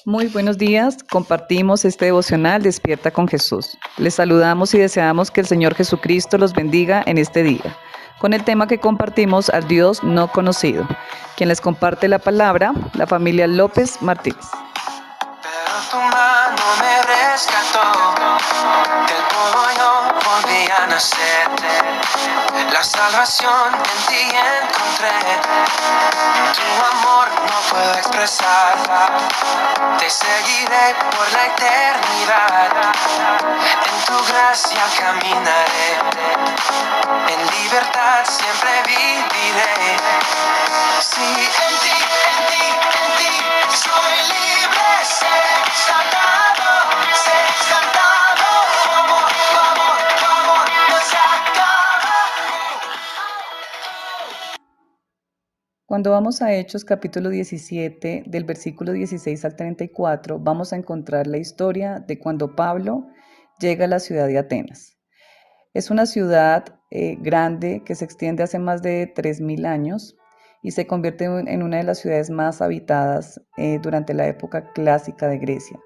Muy buenos días, compartimos este devocional Despierta con Jesús. Les saludamos y deseamos que el Señor Jesucristo los bendiga en este día. Con el tema que compartimos al Dios no conocido. Quien les comparte la palabra, la familia López Martínez. Pero tu mano me rescató, del polvo yo volví a nacer. La salvación en ti encontré, tu amor no puedo expresar. Te seguiré por la eternidad, en tu gracia caminaré, en libertad siempre viviré. Sí, en ti soy libre, ser rescatado, tu amor no se acaba. Cuando vamos a Hechos capítulo 17, del versículo 16 al 34, vamos a encontrar la historia de cuando Pablo llega a la ciudad de Atenas. Es una ciudad grande que se extiende hace más de 3000 años y se convierte en una de las ciudades más habitadas durante la época clásica de Grecia.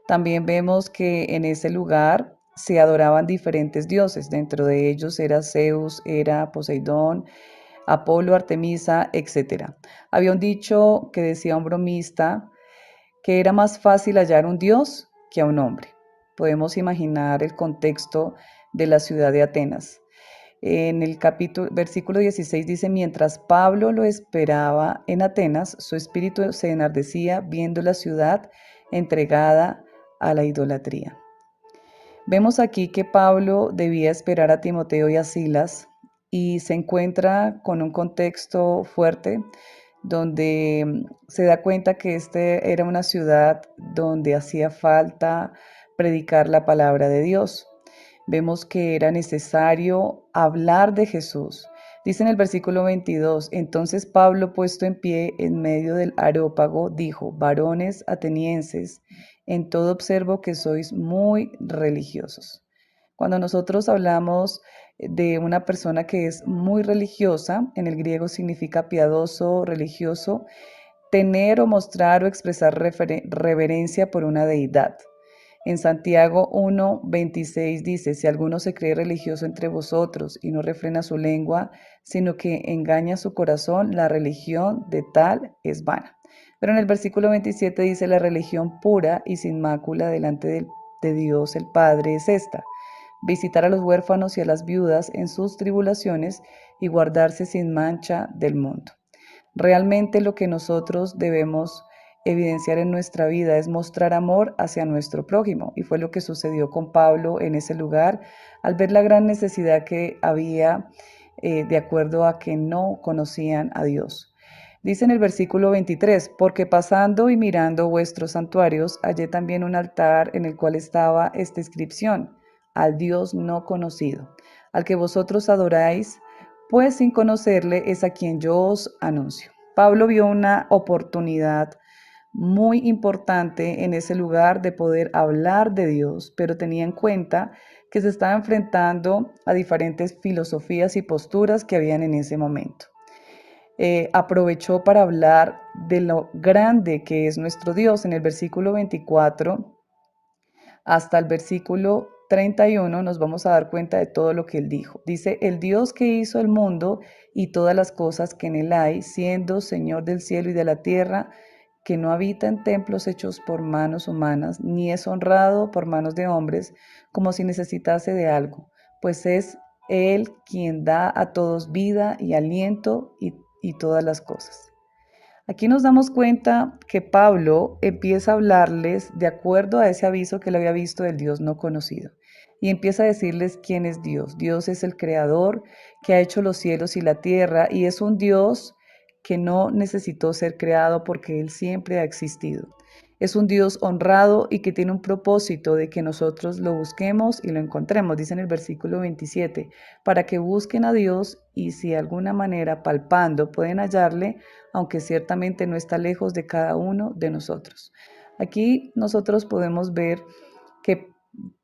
También vemos que en ese lugar se adoraban diferentes dioses, dentro de ellos era Zeus, era Poseidón, Apolo, Artemisa, etc. Había un dicho que decía un bromista que era más fácil hallar un dios que a un hombre. Podemos imaginar el contexto de la ciudad de Atenas. En el versículo 16 dice, mientras Pablo lo esperaba en Atenas, su espíritu se enardecía viendo la ciudad entregada a la idolatría. Vemos aquí que Pablo debía esperar a Timoteo y a Silas y se encuentra con un contexto fuerte donde se da cuenta que este era una ciudad donde hacía falta predicar la palabra de Dios. Vemos que era necesario hablar de Jesús. Dice en el versículo 22, entonces Pablo, puesto en pie en medio del areópago, dijo, varones atenienses, en todo observo que sois muy religiosos. Cuando nosotros hablamos de una persona que es muy religiosa, en el griego significa piadoso, religioso, tener o mostrar o expresar reverencia por una deidad. En Santiago 1:26 dice, si alguno se cree religioso entre vosotros y no refrena su lengua, sino que engaña su corazón, la religión de tal es vana. Pero en el versículo 27 dice, la religión pura y sin mácula delante de Dios el Padre es esta, visitar a los huérfanos y a las viudas en sus tribulaciones y guardarse sin mancha del mundo. Realmente lo que nosotros debemos evidenciar en nuestra vida es mostrar amor hacia nuestro prójimo. Y fue lo que sucedió con Pablo en ese lugar al ver la gran necesidad que había de acuerdo a que no conocían a Dios. Dice en el versículo 23, porque pasando y mirando vuestros santuarios, hallé también un altar en el cual estaba esta inscripción, al Dios no conocido, al que vosotros adoráis, pues sin conocerle es a quien yo os anuncio. Pablo vio una oportunidad muy importante en ese lugar de poder hablar de Dios, pero tenía en cuenta que se estaba enfrentando a diferentes filosofías y posturas que habían en ese momento. Aprovechó para hablar de lo grande que es nuestro Dios. En el versículo 24 hasta el versículo 31 nos vamos a dar cuenta de todo lo que él dijo. Dice, el Dios que hizo el mundo y todas las cosas que en él hay, siendo Señor del cielo y de la tierra, que no habita en templos hechos por manos humanas, ni es honrado por manos de hombres, como si necesitase de algo, pues es Él quien da a todos vida y aliento y todas las cosas. Aquí nos damos cuenta que Pablo empieza a hablarles de acuerdo a ese aviso que él había visto del Dios no conocido. Y empieza a decirles quién es Dios. Dios es el creador que ha hecho los cielos y la tierra y es un Dios que no necesitó ser creado porque Él siempre ha existido. Es un Dios honrado y que tiene un propósito de que nosotros lo busquemos y lo encontremos, dice en el versículo 27, para que busquen a Dios y si de alguna manera palpando pueden hallarle, aunque ciertamente no está lejos de cada uno de nosotros. Aquí nosotros podemos ver que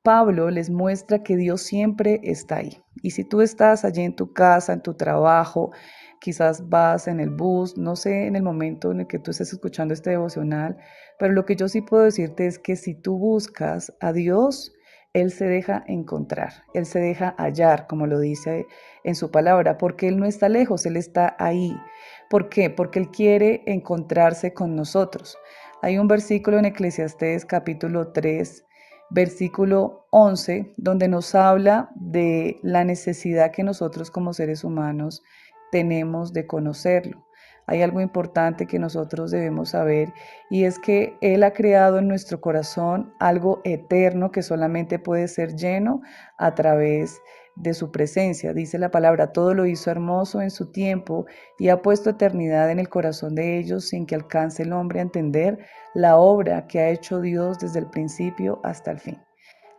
Pablo les muestra que Dios siempre está ahí. Y si tú estás allí en tu casa, en tu trabajo, quizás vas en el bus, no sé en el momento en el que tú estés escuchando este devocional, pero lo que yo sí puedo decirte es que si tú buscas a Dios, Él se deja encontrar, Él se deja hallar, como lo dice en su palabra, porque Él no está lejos, Él está ahí. ¿Por qué? Porque Él quiere encontrarse con nosotros. Hay un versículo en Eclesiastés capítulo 3, versículo 11, donde nos habla de la necesidad que nosotros como seres humanos tenemos de conocerlo. Hay algo importante que nosotros debemos saber y es que Él ha creado en nuestro corazón algo eterno que solamente puede ser lleno a través de su presencia. Dice la palabra, todo lo hizo hermoso en su tiempo y ha puesto eternidad en el corazón de ellos sin que alcance el hombre a entender la obra que ha hecho Dios desde el principio hasta el fin.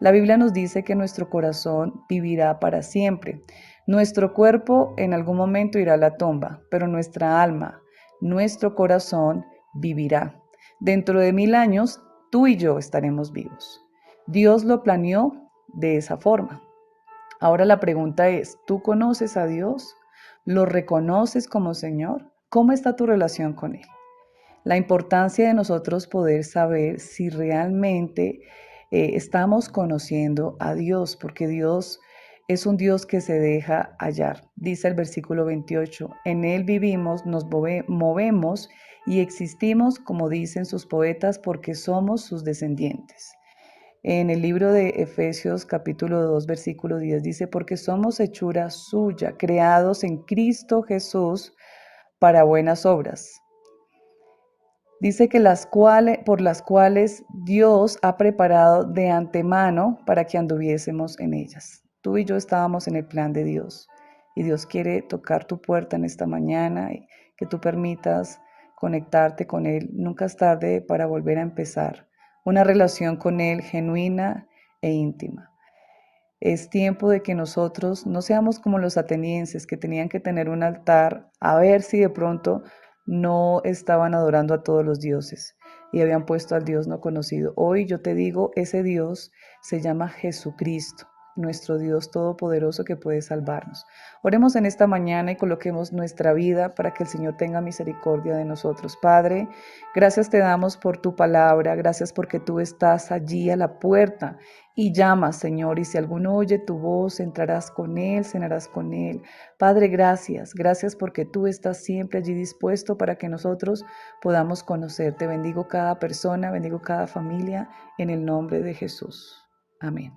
La Biblia nos dice que nuestro corazón vivirá para siempre. Nuestro cuerpo en algún momento irá a la tumba, pero nuestra alma, nuestro corazón vivirá. Dentro de 1000 años, tú y yo estaremos vivos. Dios lo planeó de esa forma. Ahora la pregunta es, ¿tú conoces a Dios? ¿Lo reconoces como Señor? ¿Cómo está tu relación con Él? La importancia de nosotros poder saber si realmente estamos conociendo a Dios, porque Dios es un Dios que se deja hallar. Dice el versículo 28, en Él vivimos, nos movemos y existimos, como dicen sus poetas, porque somos sus descendientes. En el libro de Efesios capítulo 2 versículo 10 dice, porque somos hechura suya, creados en Cristo Jesús para buenas obras. Dice que por las cuales Dios ha preparado de antemano para que anduviésemos en ellas. Tú y yo estábamos en el plan de Dios y Dios quiere tocar tu puerta en esta mañana y que tú permitas conectarte con Él. Nunca es tarde para volver a empezar una relación con Él genuina e íntima. Es tiempo de que nosotros no seamos como los atenienses que tenían que tener un altar a ver si de pronto no estaban adorando a todos los dioses y habían puesto al Dios no conocido. Hoy yo te digo, ese Dios se llama Jesucristo, nuestro Dios todopoderoso que puede salvarnos. Oremos en esta mañana y coloquemos nuestra vida para que el Señor tenga misericordia de nosotros. Padre, gracias te damos por tu palabra, gracias porque tú estás allí a la puerta y llamas, Señor, y si alguno oye tu voz, entrarás con él, cenarás con él. Padre, gracias, gracias porque tú estás siempre allí dispuesto para que nosotros podamos conocerte. Bendigo cada persona, bendigo cada familia en el nombre de Jesús. Amén.